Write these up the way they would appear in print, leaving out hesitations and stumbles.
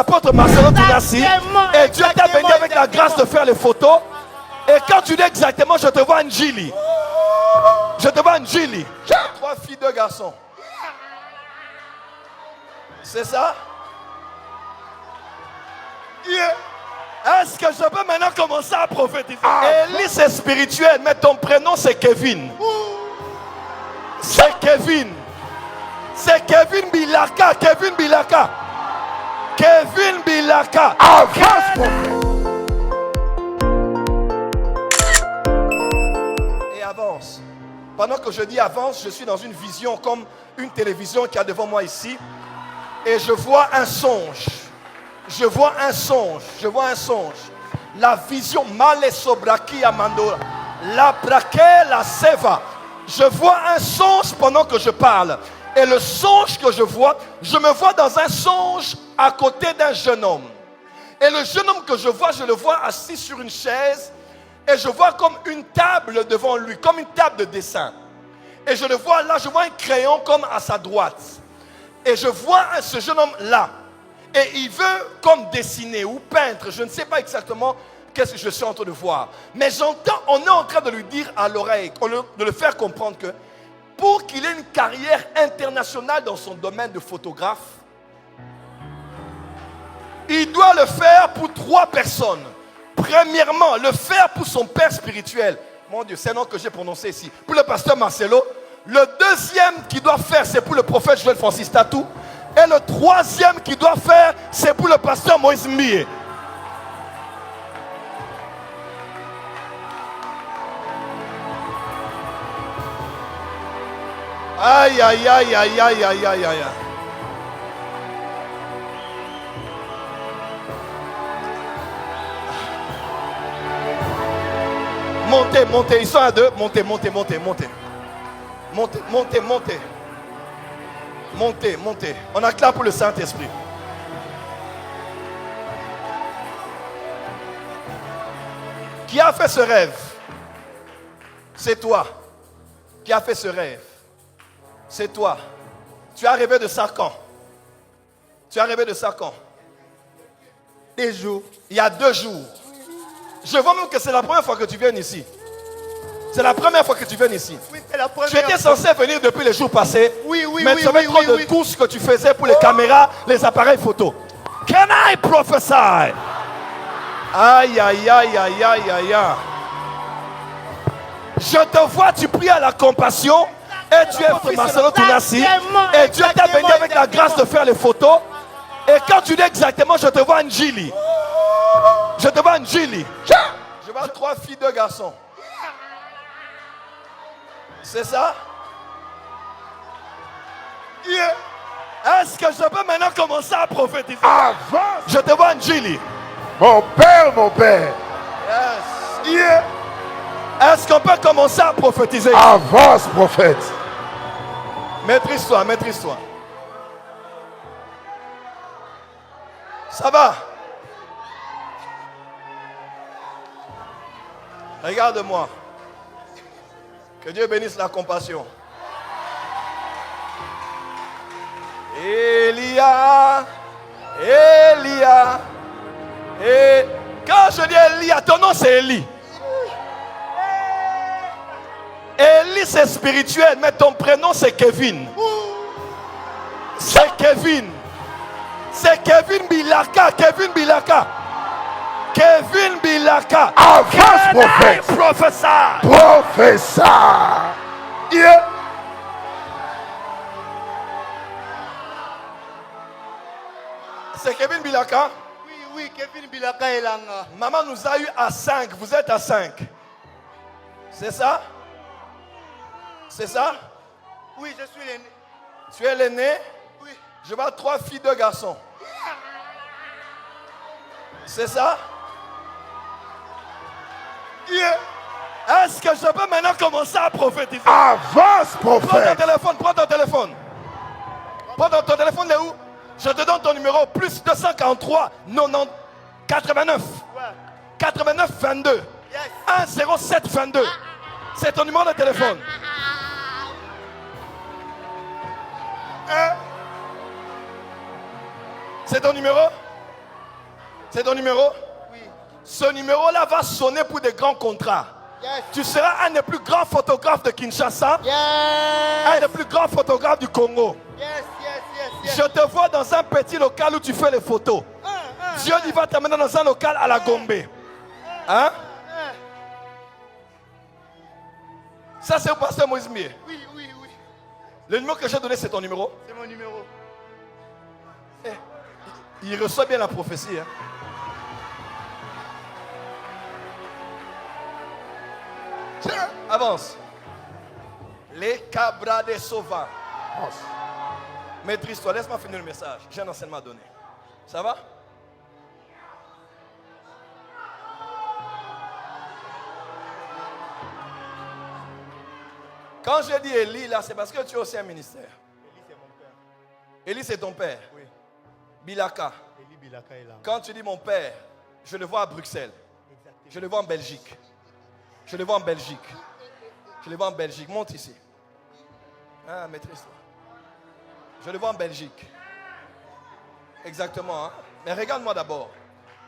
L'apôtre Marcelo Tounassi, et Dieu t'a béni avec la grâce de faire les photos. Et quand tu dis exactement, je te vois Njili. Je te vois Njili. 3 filles, 2 garçons. C'est ça? Est-ce que je peux maintenant commencer à prophétiser? Élie c'est spirituel, mais ton prénom c'est Kevin. C'est Kevin. C'est Kevin Bilaka. Kevin Bilaka. Kevin Bilaka. Avance. Et avance. Pendant que je dis avance, je suis dans une vision comme une télévision qui est devant moi ici. Et je vois un songe. Je vois un songe. Je vois un songe. La vision Male Sobraki Amando. La braque, la seva. Je vois un songe pendant que je parle. Et le songe que je me vois dans un songe à côté d'un jeune homme. Et le jeune homme que je le vois assis sur une chaise. Et je vois comme une table devant lui, comme une table de dessin. Et je le vois là, je vois un crayon comme à sa droite. Et je vois ce jeune homme là. Et il veut comme dessiner ou peindre. Je ne sais pas exactement qu'est-ce que je suis en train de voir. Mais j'entends, on est en train de lui dire à l'oreille, de le faire comprendre que pour qu'il ait une carrière internationale dans son domaine de photographe, il doit le faire pour 3 personnes. Premièrement, le faire pour son père spirituel. Mon Dieu, c'est un nom que j'ai prononcé ici. Pour le pasteur Marcelo. Le deuxième qu'il doit faire, c'est pour le prophète Joël Francis Tatou. Et le troisième qu'il doit faire, c'est pour le pasteur Moïse Mie. Aïe, aïe, aïe, aïe, aïe, aïe, aïe, aïe. Montez, montez, ils sont à 2. Montez, montez, montez, montez. Montez, montez, montez. Montez, montez. On acclame pour le Saint-Esprit. Qui a fait ce rêve? C'est toi. Qui a fait ce rêve? C'est toi. Tu as rêvé de ça quand? Tu as rêvé de ça quand? Des jours. Il y a 2 jours. Je vois même que c'est la première fois que tu viens ici. C'est la première fois que tu viens ici. Oui, c'est la première. Tu étais censé venir depuis les jours passés. Oui, oui, mais tu avais trop de courses que tu faisais pour les caméras, les appareils photo. Can I prophesy? Aïe, aïe, aïe, aïe, aïe, aïe. Je te vois, tu pries à la compassion. Et tu es fils Marcelo Tounassi. Et Dieu t'a béni avec la grâce de faire les photos. Et quand tu dis exactement, je te vois Njili. Je te vois Njili. Je vois 3 filles, 2 garçons. C'est ça? Est-ce que je peux maintenant commencer à prophétiser? Avance. Je te vois Njili. Mon père, mon père. Yes. Est-ce qu'on peut commencer à prophétiser? Avance, prophète. Maîtrise-toi, maîtrise-toi. Ça va? Regarde-moi. Que Dieu bénisse la compassion. Elia, Elia. Et quand je dis Elia, ton nom c'est Élie. Élie c'est spirituel, mais ton prénom c'est Kevin. C'est Kevin. C'est Kevin Bilaka. Kevin Bilaka. Kevin Bilaka. Avance, prophète. Professeur. Professeur. Yeah. C'est Kevin Bilaka. Oui, oui, Kevin Bilaka est là. Maman nous a eu à 5. Vous êtes à 5. C'est ça? C'est ça? Oui, je suis l'aîné. Tu es l'aîné? Oui. Je vois 3 filles, 2 garçons. C'est ça? Est-ce que je peux maintenant commencer à prophétiser? Avance, Prends ton prophète. téléphone, prends ton téléphone. Prends ton téléphone, il est où? Je te donne ton numéro, plus 243 90 89 89 22 107 22. C'est ton numéro de téléphone. C'est ton numéro? C'est ton numéro? Oui. Ce numéro-là va sonner pour des grands contrats. Yes. Tu seras un des plus grands photographes de Kinshasa, un Yes. des plus grands photographes du Congo. Yes, yes, yes, yes. Je te vois dans un petit local où tu fais les photos. Dieu dit va t'amener dans un local à la Gombe. Hein? Ça, c'est au pasteur Moïse Mié. Oui, oui, oui. Le numéro que j'ai donné, c'est ton numéro. C'est mon numéro. Eh, il reçoit bien la prophétie. Hein? Tiens, avance. Les cabras des sauvants. Avance. Maîtrise-toi, laisse-moi finir le message. J'ai un enseignement à donner. Ça va? Quand je dis Élie, là, c'est parce que tu as aussi un ministère. Eli, c'est mon père. Élie, c'est ton père. Oui. Bilaka. Eli Bilaka est là. Quand tu dis mon père, je le vois à Bruxelles. Exactement. Je le vois en Belgique. Je le vois en Belgique. Je le vois en Belgique. Monte ici. Ah, maîtrise-toi. Je le vois en Belgique. Exactement. Hein? Mais regarde-moi d'abord.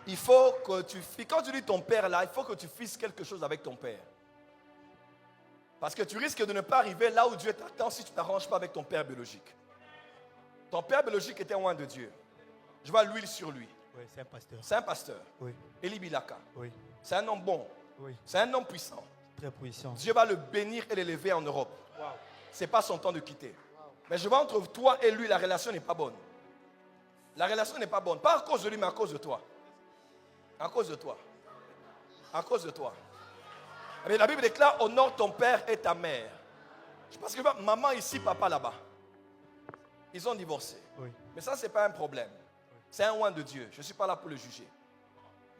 Il faut que quand tu dis ton père là, il faut que tu fasses quelque chose avec ton père. Parce que tu risques de ne pas arriver là où Dieu t'attend si tu ne t'arranges pas avec ton père biologique. Ton père biologique était loin de Dieu. Je vois l'huile sur lui. Oui, c'est un pasteur. C'est un pasteur. Oui, Eli Bilaka. oui, C'est un homme bon. oui. C'est un homme puissant. Très puissant. Dieu va le bénir et l'élever en Europe. Wow. Ce n'est pas son temps de quitter. Mais je vois entre toi et lui, la relation n'est pas bonne. La relation n'est pas bonne. Pas à cause de lui, mais à cause de toi. À cause de toi. À cause de toi. Mais la Bible déclare: honore ton père et ta mère. Parce que maman ici, papa là-bas. Ils ont divorcé. Oui. Mais ça, ce n'est pas un problème. C'est un oint de Dieu. Je ne suis pas là pour le juger.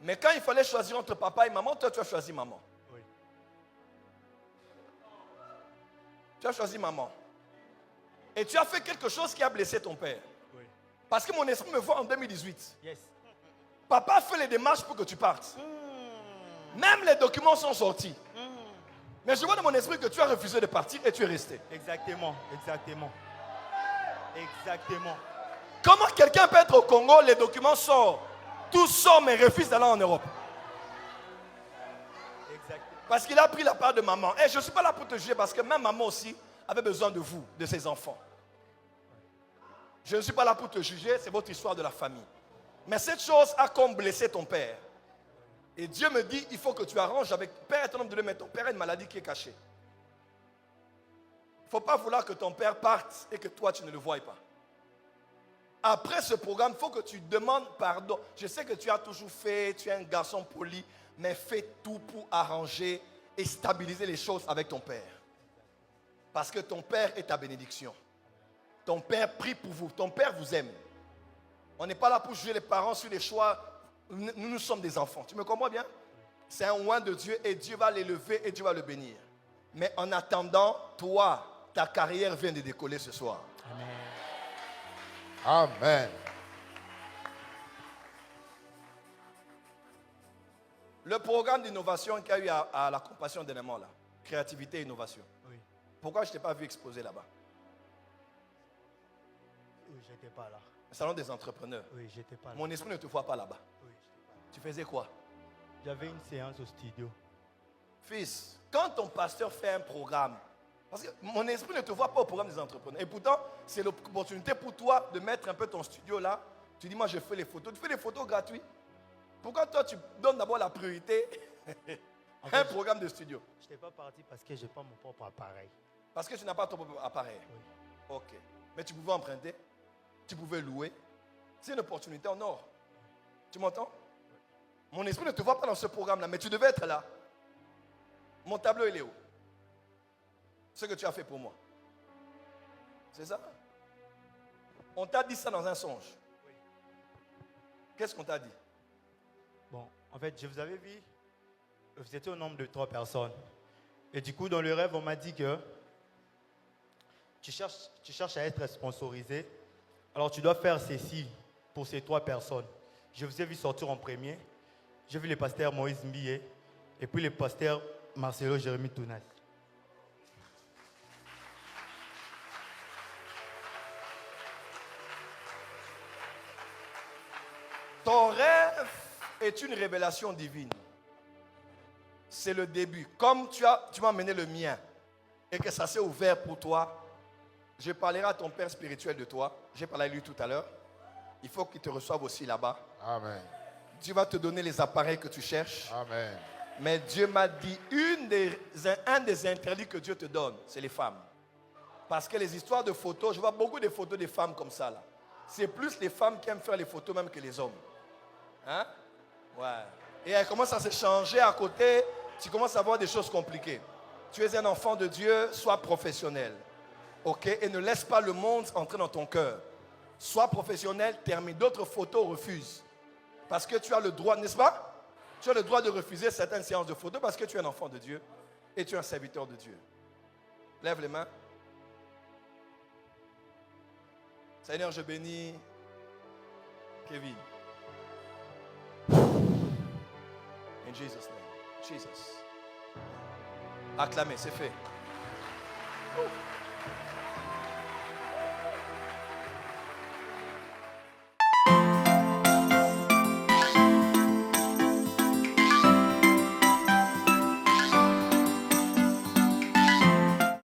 Mais quand il fallait choisir entre papa et maman, toi, tu as choisi maman. Oui. Tu as choisi maman. Et tu as fait quelque chose qui a blessé ton père. Oui. Parce que mon esprit me voit en 2018. Yes. Papa fait les démarches pour que tu partes. Même les documents sont sortis. Mais je vois dans mon esprit que tu as refusé de partir et tu es resté. Exactement, exactement. Exactement. Comment quelqu'un peut être au Congo, les documents sortent, tout sort, mais refuse d'aller en Europe? Exactement. Parce qu'il a pris la part de maman. Et je ne suis pas là pour te juger parce que même maman aussi avait besoin de vous, de ses enfants. Je ne suis pas là pour te juger, c'est votre histoire de la famille. Mais cette chose a comme blessé ton père. Et Dieu me dit, il faut que tu arranges avec... Père est un homme de Dieu, mais ton père a une maladie qui est cachée. Il ne faut pas vouloir que ton père parte et que toi, tu ne le voies pas. Après ce programme, il faut que tu demandes pardon. Je sais que tu as toujours fait, tu es un garçon poli, mais fais tout pour arranger et stabiliser les choses avec ton père. Parce que ton père est ta bénédiction. Ton père prie pour vous. Ton père vous aime. On n'est pas là pour juger les parents sur les choix. Nous sommes des enfants. Tu me comprends bien? C'est un oint de Dieu et Dieu va l'élever et Dieu va le bénir. Mais en attendant, toi, ta carrière vient de décoller ce soir. Amen. Le programme d'innovation qu'il y a eu à la compassion dernièrement, là, créativité et innovation. Oui. Pourquoi je ne t'ai pas vu exposer là-bas? Oui, j'étais pas là. Le salon des entrepreneurs. Oui, j'étais pas là. Mon esprit ne te voit pas là-bas. Oui, j'étais pas là. Tu faisais quoi? J'avais une séance au studio. Fils, quand ton pasteur fait un programme, parce que mon esprit ne te voit pas au programme des entrepreneurs. Et pourtant, c'est l'opportunité pour toi de mettre un peu ton studio là. Tu dis, moi, je fais les photos. Tu fais les photos gratuites. Pourquoi toi, tu donnes d'abord la priorité à un programme de studio? Je n'étais pas parti parce que je n'ai pas mon propre appareil. Parce que tu n'as pas ton propre appareil. Oui. Ok. Mais tu pouvais emprunter. Tu pouvais louer. C'est une opportunité en or. Tu m'entends? Mon esprit ne te voit pas dans ce programme-là, mais tu devais être là. Mon tableau, il est où? Ce que tu as fait pour moi. C'est ça? On t'a dit ça dans un songe. Oui. Qu'est-ce qu'on t'a dit? Bon, en fait, je vous avais vu, vous étiez au nombre de 3 personnes. Et du coup, dans le rêve, on m'a dit que tu cherches à être sponsorisé. Alors, tu dois faire ceci pour ces 3 personnes. Je vous ai vu sortir en premier. J'ai vu le pasteur Moïse Mbié et puis le pasteur Marcelo Jérémy Tounas. Ton rêve est une révélation divine. C'est le début. Comme tu m'as amené le mien et que ça s'est ouvert pour toi, je parlerai à ton père spirituel de toi. J'ai parlé à lui tout à l'heure. Il faut qu'il te reçoive aussi là-bas. Amen. Dieu va te donner les appareils que tu cherches. Amen. Mais Dieu m'a dit, un des interdits que Dieu te donne, c'est les femmes. Parce que les histoires de photos, je vois beaucoup de photos de femmes comme ça là. C'est plus les femmes qui aiment faire les photos même que les hommes. Hein? Ouais. Et elles commencent à se changer à côté. Tu commences à voir des choses compliquées. Tu es un enfant de Dieu, sois professionnel. Ok? Et ne laisse pas le monde entrer dans ton cœur. Sois professionnel, termine. D'autres photos refusent. Parce que tu as le droit, n'est-ce pas? Tu as le droit de refuser certaines séances de photos parce que tu es un enfant de Dieu et tu es un serviteur de Dieu. Lève les mains. Seigneur, je bénis Kevin. In Jesus' name. Jesus. Acclamez, c'est fait.